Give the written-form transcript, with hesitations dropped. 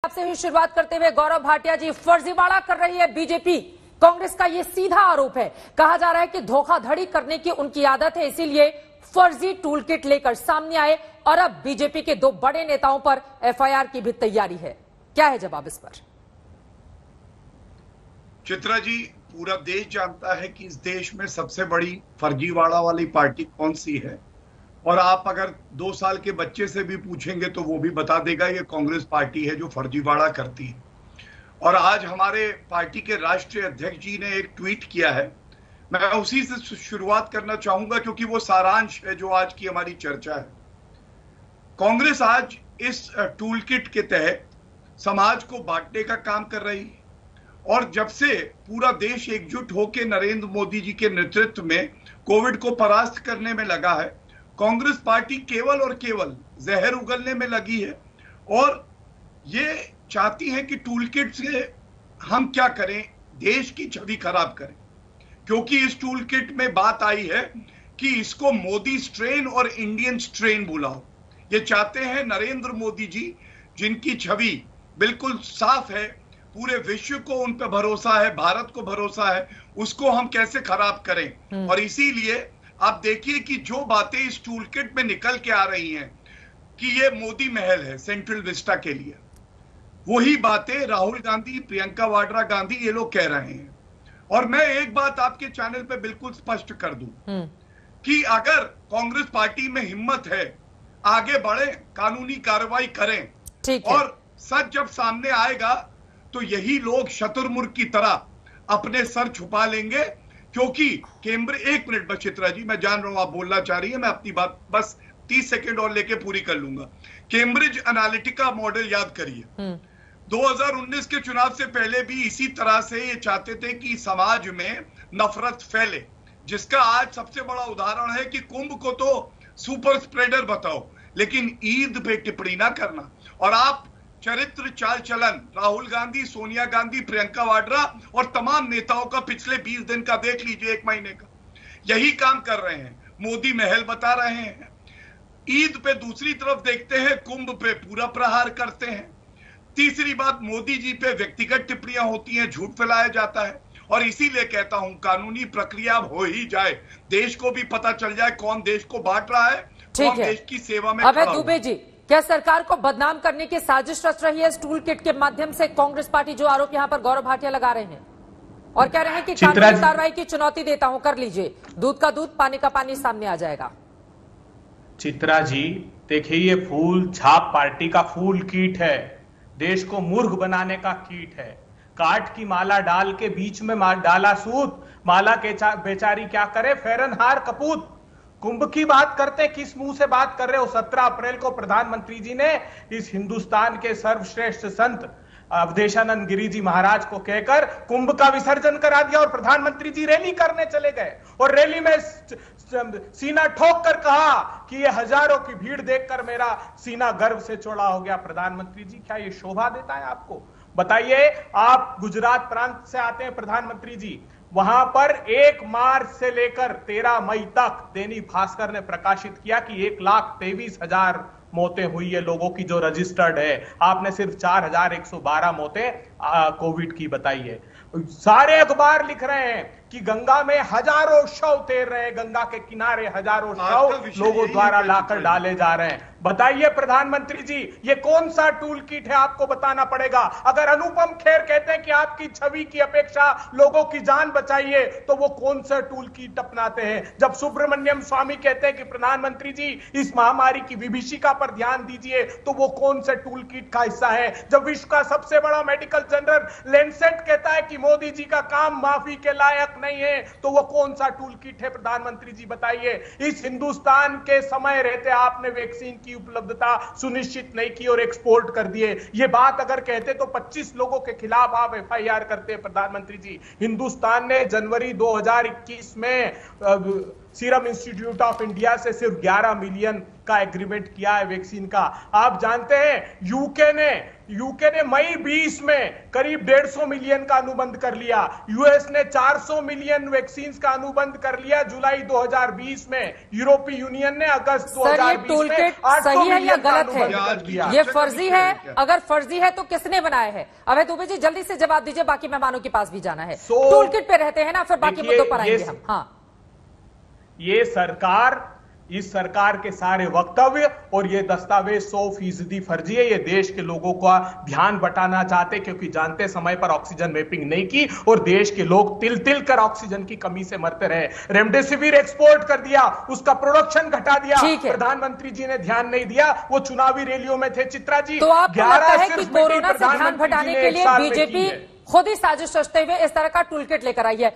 आपसे ही शुरुआत करते हुए गौरव भाटिया जी, फर्जीवाड़ा कर रही है बीजेपी। कांग्रेस का यह सीधा आरोप है। कहा जा रहा है कि धोखाधड़ी करने की उनकी आदत है, इसीलिए फर्जी टूल किट लेकर सामने आए और अब बीजेपी के दो बड़े नेताओं पर एफआईआर की भी तैयारी है। क्या है जवाब इस पर? चित्रा जी, पूरा देश जानता है कि इस देश में सबसे बड़ी फर्जीवाड़ा वाली पार्टी कौन सी है, और आप अगर 2 साल के बच्चे से भी पूछेंगे तो वो भी बता देगा ये कांग्रेस पार्टी है जो फर्जीवाड़ा करती है। और आज हमारे पार्टी के राष्ट्रीय अध्यक्ष जी ने एक ट्वीट किया है, मैं उसी से शुरुआत करना चाहूंगा क्योंकि वो सारांश है जो आज की हमारी चर्चा है। कांग्रेस आज इस टूल किट के तहत समाज को बांटने का काम कर रही है, और जब से पूरा देश एकजुट होकर नरेंद्र मोदी जी के नेतृत्व में कोविड को परास्त करने में लगा है, कांग्रेस पार्टी केवल और केवल जहर उगलने में लगी है और ये चाहती है कि टूल किट से हम क्या करें, देश की छवि खराब करें। क्योंकि इस टूल किट में बात आई है कि इसको मोदी स्ट्रेन और इंडियन स्ट्रेन बुलाओ। ये चाहते हैं नरेंद्र मोदी जी, जिनकी छवि बिल्कुल साफ है, पूरे विश्व को उन पे भरोसा है, भारत को भरोसा है, उसको हम कैसे खराब करें। और इसीलिए आप देखिए कि जो बातें इस टूल किट में निकल के आ रही हैं कि ये मोदी महल है सेंट्रल विस्टा के लिए, वही बातें राहुल गांधी, प्रियंका वाड्रा गांधी ये लोग कह रहे हैं। और मैं एक बात आपके चैनल पे बिल्कुल स्पष्ट कर दूं कि अगर कांग्रेस पार्टी में हिम्मत है, आगे बढ़े, कानूनी कार्रवाई करें, और सच जब सामने आएगा तो यही लोग शतुरमुर्ग की तरह अपने सर छुपा लेंगे। क्योंकि कैम्ब्रिज, 1 मिनट बस चित्रा जी, मैं जान रहा हूं आप बोलना चाह रही है, मैं अपनी बात बस 30 सेकेंड और लेके पूरी कर लूंगा। कैम्ब्रिज एनालिटिका मॉडल याद करिए, 2019 के चुनाव से पहले भी इसी तरह से ये चाहते थे कि समाज में नफरत फैले, जिसका आज सबसे बड़ा उदाहरण है कि कुंभ को तो सुपर स्प्रेडर बताओ लेकिन ईद पे टिप्पणी ना करना। और आप चरित्र, चाल चलन राहुल गांधी, सोनिया गांधी, प्रियंका वाड्रा और तमाम नेताओं का पिछले 20 दिन का देख लीजिए, 1 महीने का, यही काम कर रहे हैं। मोदी महल बता रहे हैं, ईद पे दूसरी तरफ देखते हैं, कुंभ पे पूरा प्रहार करते हैं। तीसरी बात, मोदी जी पे व्यक्तिगत टिप्पणियां होती हैं, झूठ फैलाया जाता है। और इसीलिए कहता हूं कानूनी प्रक्रिया हो ही जाए, देश को भी पता चल जाए कौन देश को बांट रहा है, कौन देश की सेवा में खड़ा है। दुबे जी, क्या सरकार को बदनाम करने की साजिश रच रही है इस टूल किट के माध्यम से कांग्रेस पार्टी, जो आरोप यहां पर गौरव भाटिया लगा रहे हैं और कह रहे हैं कि कानूनी कार्रवाई की चुनौती देता हूं, कर लीजिए, दूध का दूध पानी का पानी सामने आ जाएगा। चित्रा जी देखिए, ये फूल छाप पार्टी का फूल कीट है, देश को मूर्ख बनाने का कीट है। काट की माला डाल के बीच में डाला सूत, माला के बेचारी क्या करे, फेरनहार कपूत। कुंभ की बात करते, किस मुंह से बात कर रहे हो? 17 अप्रैल को प्रधानमंत्री जी ने इस हिंदुस्तान के सर्वश्रेष्ठ संत अवधेशानंद गिरी जी महाराज को कहकर कुंभ का विसर्जन करा दिया और प्रधानमंत्री जी रैली करने चले गए और रैली में सीना ठोक कर कहा कि ये हजारों की भीड़ देखकर मेरा सीना गर्व से चौड़ा हो गया। प्रधानमंत्री जी, क्या ये शोभा देता है आपको? बताइए, आप गुजरात प्रांत से आते हैं प्रधानमंत्री जी, वहां पर 1 मार्च से लेकर 13 मई तक दैनिक भास्कर ने प्रकाशित किया कि 1,23,000 मौतें हुई है लोगों की जो रजिस्टर्ड है। आपने सिर्फ 4,112 मौतें कोविड की बताई है। सारे अखबार लिख रहे हैं कि गंगा में हजारों शव तैर रहे हैं, गंगा के किनारे हजारों शव लोगों द्वारा लाकर डाले जा रहे हैं। बताइए प्रधानमंत्री जी, ये कौन सा टूल किट है, आपको बताना पड़ेगा। अगर अनुपम खेर कहते हैं कि आपकी छवि की अपेक्षा लोगों की जान बचाइए, तो वो कौन सा टूल किट अपनाते हैं? जब सुब्रमण्यम स्वामी कहते हैं कि प्रधानमंत्री जी इस महामारी की विभीषिका पर ध्यान दीजिए, तो वो कौन से टूल किट का हिस्सा है? जब विश्व का सबसे बड़ा मेडिकल जर्नल लैंसेट कहता है कि मोदी जी का काम माफी के लायक नहीं है, तो वो कौन सा टूल किट है? प्रधानमंत्री जी बताइए। इस हिंदुस्तान के समय रहते आपने वैक्सीन की उपलब्धता सुनिश्चित नहीं की और एक्सपोर्ट कर दिए। ये बात अगर कहते तो 25 लोगों के खिलाफ आप एफआईआर करते। प्रधानमंत्री जी, हिंदुस्तान ने जनवरी 2021 में सीरम इंस्टीट्यूट ऑफ इंडिया से सिर्फ 11 मिलियन का एग्रीमेंट किया है वैक्सीन का। आप जानते हैं यूके ने यूके ने मई 20 में करीब 150 मिलियन का अनुबंध कर लिया। यूएस ने 400 मिलियन वैक्सीन का अनुबंध कर लिया जुलाई 2020 में। यूरोपीय यूनियन ने अगस्त 2020 में 800 सही है या मिलियन का गलत अनुबंध है? कर लिया। ये फर्जी है? अगर फर्जी है तो किसने बनाया है? अभय दुबे जी जल्दी से जवाब दीजिए, बाकी मेहमानों के पास भी जाना है। टूल किट पे रहते हैं ना, फिर बाकी मुद्दों पर आएंगे हम। हाँ, ये सरकार, इस सरकार के सारे वक्तव्य और ये दस्तावेज 100% फर्जी है। ये देश के लोगों का ध्यान बटाना चाहते, क्योंकि जानते समय पर ऑक्सीजन मैपिंग नहीं की और देश के लोग तिल तिल कर ऑक्सीजन की कमी से मरते रहे। रेमडेसिविर एक्सपोर्ट कर दिया, उसका प्रोडक्शन घटा दिया, प्रधानमंत्री जी ने ध्यान नहीं दिया, वो चुनावी रैलियों में थे। चित्रा जी, तो आपको लगता है कि कोरोना से ध्यान भटाने के लिए बीजेपी खुद ही साजिश रचते हुए इस तरह का टूल किट लेकर आई है?